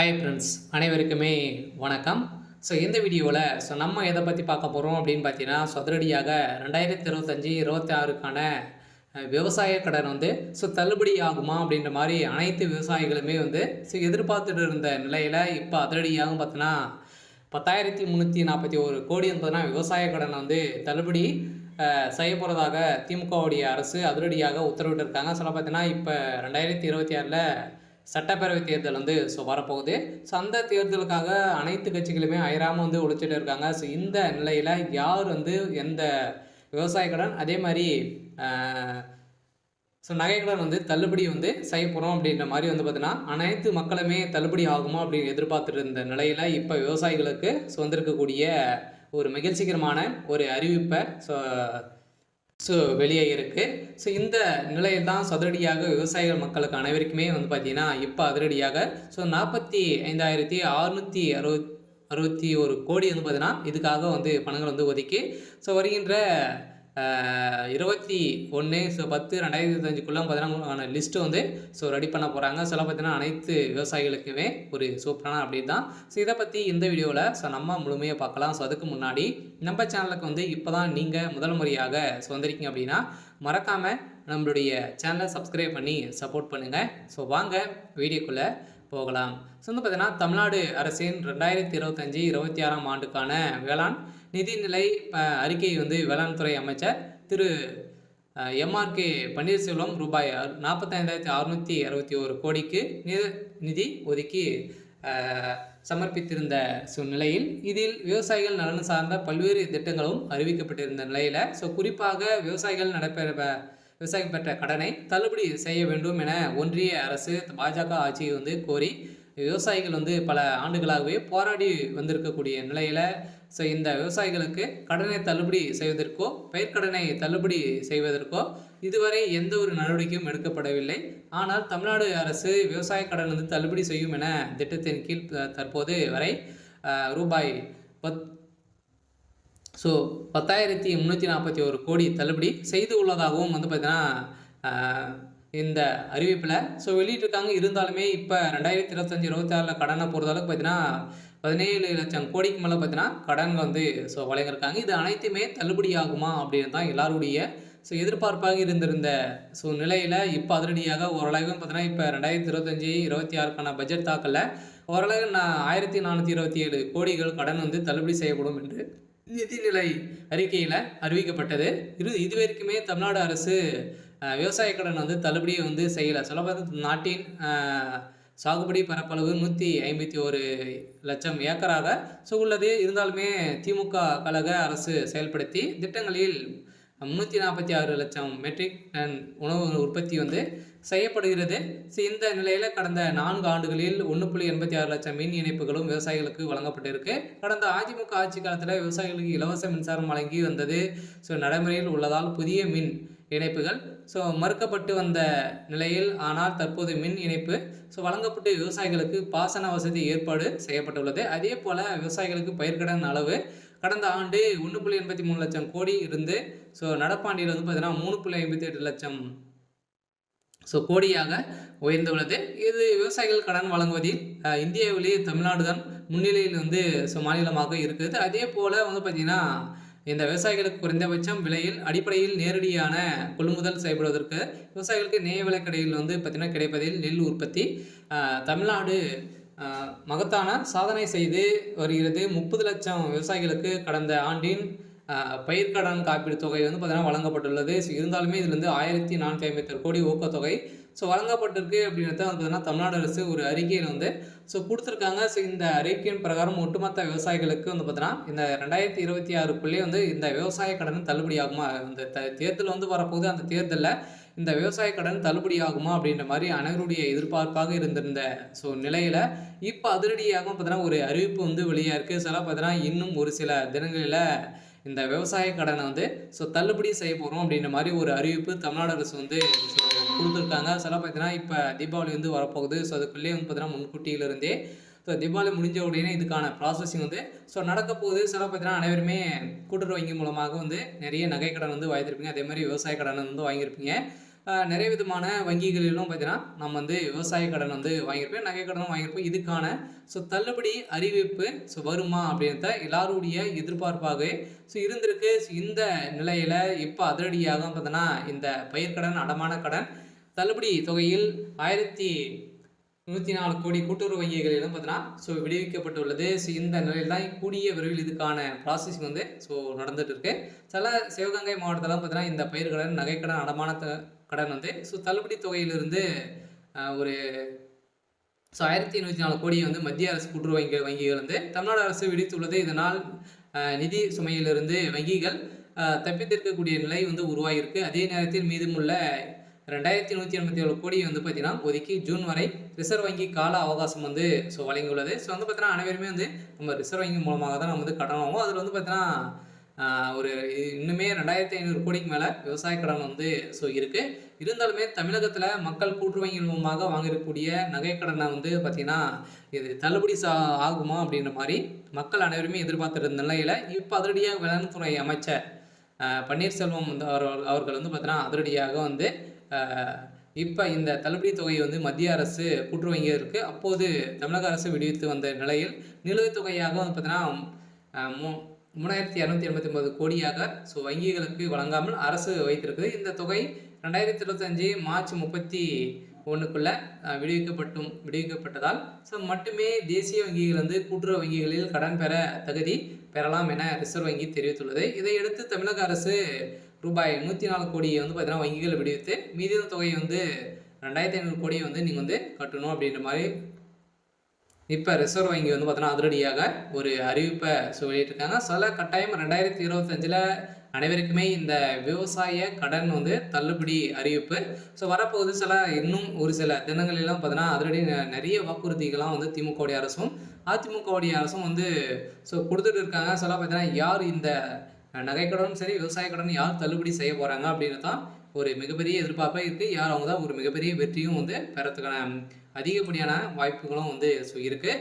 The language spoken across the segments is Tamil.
ஹாய் ஃப்ரெண்ட்ஸ், அனைவருக்குமே வணக்கம். இந்த வீடியோவில் நம்ம எதை பற்றி பார்க்க போகிறோம் அப்படின்னு பார்த்தீங்கன்னா, அதிரடியாக 2025, 26க்கான விவசாய கடன் தள்ளுபடி ஆகுமா அப்படின்ற மாதிரி அனைத்து விவசாயிகளுமே எதிர்பார்த்துட்டு இருந்த நிலையில் இப்போ அதிரடியாகவும் பார்த்தீங்கன்னா 10,341 கோடி என்பதுனா விவசாய கடனை தள்ளுபடி செய்ய போகிறதாக திமுகவுடைய அரசு அதிரடியாக உத்தரவிட்டிருக்காங்க. பார்த்தீங்கன்னா இப்போ 2026ல் சட்டப்பேரவை தேர்தல் வரப்போகுது. அந்த தேர்தலுக்காக அனைத்து கட்சிகளுமே அயராமல் உழைச்சிட்டு இருக்காங்க. இந்த நிலையில் யார் எந்த விவசாய கடன் அதே மாதிரி நகைக்கடன் தள்ளுபடி செய்ய போகிறோம் அப்படின்ற மாதிரி பார்த்தீங்கன்னா அனைத்து மக்களுமே தள்ளுபடி ஆகுமா அப்படின்னு எதிர்பார்த்துட்டு இருந்த நிலையில் இப்போ விவசாயிகளுக்கு வந்திருக்கக்கூடிய ஒரு மகிழ்ச்சிகரமான ஒரு அறிவிப்பை வெளியே இருக்குது. இந்த நிலையில் தான் அதிரடியாக விவசாயிகள் மக்களுக்கு அனைவருக்குமே பார்த்தீங்கன்னா இப்போ அதிரடியாக 45,661 கோடி பார்த்தீங்கன்னா இதுக்காக பணங்கள் ஒதுக்கி வருகின்ற 21/10/2025 பார்த்தீங்கன்னா லிஸ்ட்டு ரெடி பண்ண போகிறாங்க. பார்த்தீங்கன்னா அனைத்து விவசாயிகளுக்குமே ஒரு சூப்பரான அப்டேட் தான். இதை பற்றி இந்த வீடியோவில் நம்ம முழுமையாக பார்க்கலாம். அதுக்கு முன்னாடி நம்ம சேனலுக்கு இப்போ தான் நீங்கள் முதல் முறையாக வந்திருக்கீங்க அப்படின்னா மறக்காமல் நம்மளுடைய சேனலை சப்ஸ்கிரைப் பண்ணி சப்போர்ட் பண்ணுங்கள். வாங்க வீடியோக்குள்ளே போகலாம். பார்த்தீங்கன்னா தமிழ்நாடு அரசின் 2025, 26ஆம் ஆண்டுக்கான வேளாண் நிதிநிலை அறிக்கை வேளாண் துறை அமைச்சர் திரு எம்ஆர்கே பன்னீர்செல்வம் ரூபாய் 45,661 கோடிக்கு நிதி ஒதுக்கி சமர்ப்பித்திருந்த நிலையில் இதில் விவசாயிகள் நலன் சார்ந்த பல்வேறு திட்டங்களும் அறிவிக்கப்பட்டிருந்த நிலையில் குறிப்பாக விவசாயிகள் பெற்ற கடனை தள்ளுபடி செய்ய வேண்டும் என ஒன்றிய அரசு பாஜக ஆட்சியை கோரி விவசாயிகள் பல ஆண்டுகளாகவே போராடி வந்திருக்கக்கூடிய நிலையில் இந்த விவசாயிகளுக்கு கடனை தள்ளுபடி செய்வதற்கோ பயிர்க்கடனை தள்ளுபடி செய்வதற்கோ இதுவரை எந்த ஒரு நடவடிக்கையும் எடுக்கப்படவில்லை. ஆனால் தமிழ்நாடு அரசு விவசாய கடன் தள்ளுபடி செய்யும் என திட்டத்தின் கீழ் தற்போது வரை ரூபாய் 10,341 கோடி தள்ளுபடி செய்து உள்ளதாகவும் பார்த்தீங்கன்னா இந்த அறிவிப்பில் வெளியிட்டிருக்காங்க. இருந்தாலுமே இப்போ 2025, 26ல் கடனை பொறுத்தளவுக்கு பார்த்தீங்கன்னா 17 லட்சம் கோடிக்கு மேலே பார்த்தீங்கன்னா கடன் வழங்கியிருக்காங்க. இது அனைத்துமே தள்ளுபடி ஆகுமா அப்படின்னு தான் எல்லாருடைய எதிர்பார்ப்பாக இருந்திருந்த நிலையில் இப்போ அதிரடியாக ஓரளவு பார்த்தீங்கன்னா இப்போ 2025, 26க்கான பட்ஜெட் தாக்கலில் ஓரளவு 1,427 கோடிகள் கடன் தள்ளுபடி செய்யப்படும் என்று நிதிநிலை அறிக்கையில் அறிவிக்கப்பட்டது. இதுவரைக்குமே தமிழ்நாடு அரசு விவசாய கடன் தள்ளுபடியை செய்யலை. சொல்லப்போது நாட்டின் சாகுபடி பரப்பளவு 151 லட்சம் ஏக்கராக உள்ளது. இருந்தாலுமே திமுக கழக அரசு செயல்படுத்தி திட்டங்களில் 346 லட்சம் மெட்ரிக் டன் உணவு உற்பத்தி செய்யப்படுகிறது. இந்த நிலையில் கடந்த 4 ஆண்டுகளில் 1.86 லட்சம் மின் இணைப்புகளும் விவசாயிகளுக்கு வழங்கப்பட்டிருக்கு. கடந்த அதிமுக ஆட்சி காலத்தில் விவசாயிகளுக்கு இலவச மின்சாரம் வழங்கி வந்தது நடைமுறையில் உள்ளதால் புதிய மின் இணைப்புகள் மறுக்கப்பட்டு வந்த நிலையில் ஆனால் தற்போது மின் இணைப்பு வழங்கப்பட்டு விவசாயிகளுக்கு பாசன வசதி ஏற்பாடு செய்யப்பட்டுள்ளது. அதே போல் விவசாயிகளுக்கு பயிர்க்கடன் அளவு கடந்த ஆண்டு 1.83 லட்சம் கோடி இருந்து நடப்பாண்டில் பார்த்தீங்கன்னா 3.58 லட்சம் கோடியாக உயர்ந்துள்ளது. இது விவசாயிகள் கடன் வழங்குவதில் இந்தியாவிலேயே தமிழ்நாடு தான் முன்னிலையில் மாநிலமாக இருக்குது. அதே போல் பார்த்தீங்கன்னா இந்த விவசாயிகளுக்கு குறைந்தபட்சம் விலையில் அடிப்படையில் நேரடியான கொள்முதல் செய்யப்படுவதற்கு விவசாயிகளுக்கு நேய விலைக்கடையில் பார்த்தீங்கன்னா கிடைப்பதில் நெல் உற்பத்தி தமிழ்நாடு மகத்தான சாதனை செய்து வருகிறது. 30 லட்சம் விவசாயிகளுக்கு கடந்த ஆண்டின் பயிர்க்கடன் காப்பீடு தொகை பார்த்தீங்கன்னா வழங்கப்பட்டுள்ளது. இருந்தாலுமே இதில் 1,457 கோடி ஊக்கத்தொகை வழங்கப்பட்டிருக்கு அப்படின்றத பார்த்தீங்கன்னா தமிழ்நாடு அரசு ஒரு அறிக்கையில் கொடுத்துருக்காங்க. இந்த அறிக்கையின் பிரகாரம் ஒட்டுமொத்த விவசாயிகளுக்கு பார்த்தீங்கன்னா இந்த 2026க்குள்ளே இந்த விவசாய கடன் தள்ளுபடி ஆகுமா, இந்த தேர்தல் வரப்போகுது. அந்த தேர்தலில் இந்த விவசாய கடன் தள்ளுபடி ஆகுமா அப்படின்ற மாதிரி அனைவருடைய எதிர்பார்ப்பாக இருந்திருந்த நிலையில் இப்போ அதிரடியாக பார்த்தீங்கன்னா ஒரு அறிவிப்பு வெளியாக இருக்குது. பார்த்தீங்கன்னா இன்னும் ஒரு சில தினங்களில் இந்த விவசாய கடனை தள்ளுபடி செய்ய போகிறோம் அப்படின்ற மாதிரி ஒரு அறிவிப்பு தமிழ்நாடு அரசு கொடுத்துருக்காங்க. பார்த்தீங்கன்னா இப்போ தீபாவளி வரப்போகுது. அதுக்குள்ளேயே பார்த்தீங்கன்னா முன்கூட்டியிலிருந்தே தீபாவளி முடிஞ்ச உடனே இதுக்கான ப்ராசஸிங் நடக்க போகுது. பார்த்தீங்கன்னா அனைவருமே கூட்டுறவு வங்கி மூலமாக நிறைய நகை கடன் வாங்கியிருப்பீங்க. அதே மாதிரி விவசாய கடன் வாங்கியிருப்பீங்க. நிறைய விதமான வங்கிகளிலும் பார்த்தீங்கன்னா நம்ம வந்து விவசாய கடன் வந்து வாங்கியிருப்போம், நகை கடனும் வாங்கியிருப்போம். இதுக்கான தள்ளுபடி அறிவிப்பு வருமா அப்படின்றத எல்லாருடைய எதிர்பார்ப்பாகவே இருந்திருக்கு. இந்த நிலையில் இப்போ அதிரடியாக பார்த்தோன்னா இந்த பயிர்க்கடன், அடமான கடன் தள்ளுபடி தொகையில் 1104 கோடி கூட்டுறவு வங்கிகளிலும் பார்த்தீங்கன்னா விடுவிக்கப்பட்டுள்ளது. இந்த நிலையில் தான் கூடிய விரைவில் இதுக்கான ப்ராசஸிங் வந்து நடந்துட்டு இருக்கு. சில சிவகங்கை மாவட்டத்தில் பார்த்தீங்கன்னா இந்த பயிர்கடன், நகைக்கடன், அடமான கடன் வந்து தள்ளுபடி தொகையிலிருந்து ஒரு 1104 கோடியை வந்து மத்திய அரசு கூட்டுறவு வங்கிகள் வந்து தமிழ்நாடு அரசு விடுத்துள்ளது. இதனால் நிதி சுமையிலிருந்து வங்கிகள் தப்பித்திருக்கக்கூடிய நிலை வந்து உருவாகியிருக்கு. அதே நேரத்தில் மீதமுள்ள 2187 கோடி வந்து பார்த்தீங்கன்னா ஒதுக்கி ஜூன் வரை ரிசர்வ் வங்கி கால அவகாசம் வந்து வழங்கியுள்ளது. வந்து பார்த்தீங்கன்னா அனைவருமே வந்து நம்ம ரிசர்வ் வங்கி மூலமாக தான் நம்ம வந்து கடன் வாங்குவோம். அதில் வந்து பார்த்தீங்கன்னா ஒரு இன்னுமே 2500 கோடிக்கு மேலே விவசாய கடன் வந்து இருக்குது. இருந்தாலுமே தமிழகத்தில் மக்கள் கூட்டுறவு வங்கி மூலமாக வாங்கக்கூடிய நகை கடனை வந்து பார்த்திங்கன்னா இது தள்ளுபடி ஆகுமா அப்படின்ற மாதிரி மக்கள் அனைவருமே எதிர்பார்த்துருந்த நிலையில் இப்போ அதிரடியாக வேளாண் துறை அமைச்சர் பன்னீர்செல்வம் வந்து அவர்கள் வந்து பார்த்தீங்கன்னா அதிரடியாக வந்து இப்போ இந்த தள்ளுபடி தொகையை வந்து மத்திய அரசு கூட்டுறவு வங்கியிற்கு அப்போது தமிழக அரசு விடுவித்து வந்த நிலையில் நிலுவைத் தொகையாக வந்து பார்த்தீங்கன்னா 3289 கோடியாக வங்கிகளுக்கு வழங்காமல் அரசு வைத்திருக்குது. இந்த தொகை 2025 மார்ச் 31க்குள்ள விடுவிக்கப்பட்டதால் மட்டுமே தேசிய வங்கிகள் வந்து கூட்டுறவு வங்கிகளில் கடன் பெற தகுதி பெறலாம் என ரிசர்வ் வங்கி தெரிவித்துள்ளது. இதையடுத்து தமிழக அரசு ரூபாய் 104 கோடியை வந்து பார்த்தீங்கன்னா வங்கிகள் விடுவித்து மீதி தொகையை வந்து 2500 கோடியை வந்து நீங்கள் வந்து கட்டணும் அப்படின்ற மாதிரி இப்போ ரிசர்வ் வங்கி வந்து பார்த்தோன்னா அதிரடியாக ஒரு அறிவிப்பை வெளியிட்டிருக்காங்க. சில கட்டாயம் 2025 அனைவருக்குமே இந்த விவசாய கடன் வந்து தள்ளுபடி அறிவிப்பு வரப்போகுது. இன்னும் ஒரு சில தினங்களெல்லாம் பார்த்தீங்கன்னா அதிரடி நிறைய வாக்குறுதிகள்லாம் வந்து திமுகவுடைய அரசும் அதிமுகவுடைய அரசும் வந்து கொடுத்துட்டு இருக்காங்க. பார்த்தீங்கன்னா யார் இந்த நகைக்கடனும் சரி விவசாய கடன் யார் தள்ளுபடி செய்ய போகிறாங்க அப்படின்னு தான் ஒரு மிகப்பெரிய எதிர்பார்ப்பாக இருக்குது. யார் அவங்க தான் ஒரு மிகப்பெரிய வெற்றியும் வந்து பெறத்துக்கான அதிகப்படியான வாய்ப்புகளும் வந்து இருக்குது.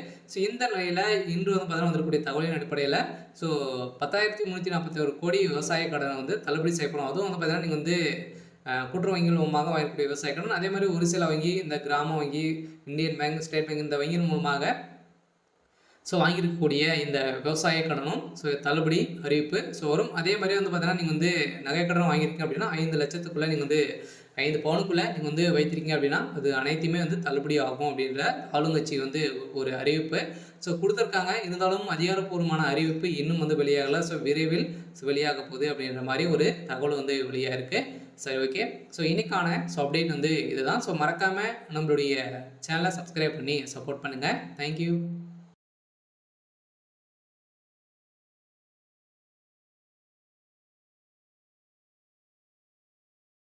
இந்த நிலையில் இன்று வந்து பார்த்தீங்கன்னா வந்திருக்கக்கூடிய தகவலின் அடிப்படையில் 10,341 கோடி விவசாய கடனை வந்து தள்ளுபடி செய்யப்படும். அதுவும் வந்து பார்த்தீங்கன்னா நீங்கள் வந்து கூட்டுறவு வங்கிகள் மூலமாக வாங்கக்கூடிய விவசாய கடன், அதே மாதிரி ஒரு சில வங்கி இந்த கிராம வங்கி, இந்தியன் பேங்க், ஸ்டேட் பேங்க் இந்த வங்கியின் மூலமாக வாங்கியிருக்கக்கூடிய இந்த விவசாய கடனும் தள்ளுபடி அறிவிப்பு வரும். அதே மாதிரி வந்து பார்த்தீங்கன்னா நீங்கள் வந்து நகை கடன் வாங்கியிருக்கீங்க அப்படின்னா 5 லட்சத்துக்குள்ளே நீங்கள் வந்து 5 பவுனுக்குள்ளே நீங்கள் வந்து வைத்திருக்கீங்க அப்படின்னா அது அனைத்துமே வந்து தள்ளுபடி ஆகும் அப்படின்ற ஆளுங்கட்சி வந்து ஒரு அறிவிப்பு கொடுத்துருக்காங்க. இருந்தாலும் அதிகாரப்பூர்வமான அறிவிப்பு இன்னும் வந்து வெளியாகலை. விரைவில் வெளியாக போகுது அப்படின்ற மாதிரி ஒரு தகவல் வந்து வெளியாக இருக்குது. சரி, ஓகே. இன்னைக்கான அப்டேட் வந்து இதுதான். மறக்காமல் நம்மளுடைய சேனலை சப்ஸ்கிரைப் பண்ணி சப்போர்ட் பண்ணுங்கள். தேங்க்யூ.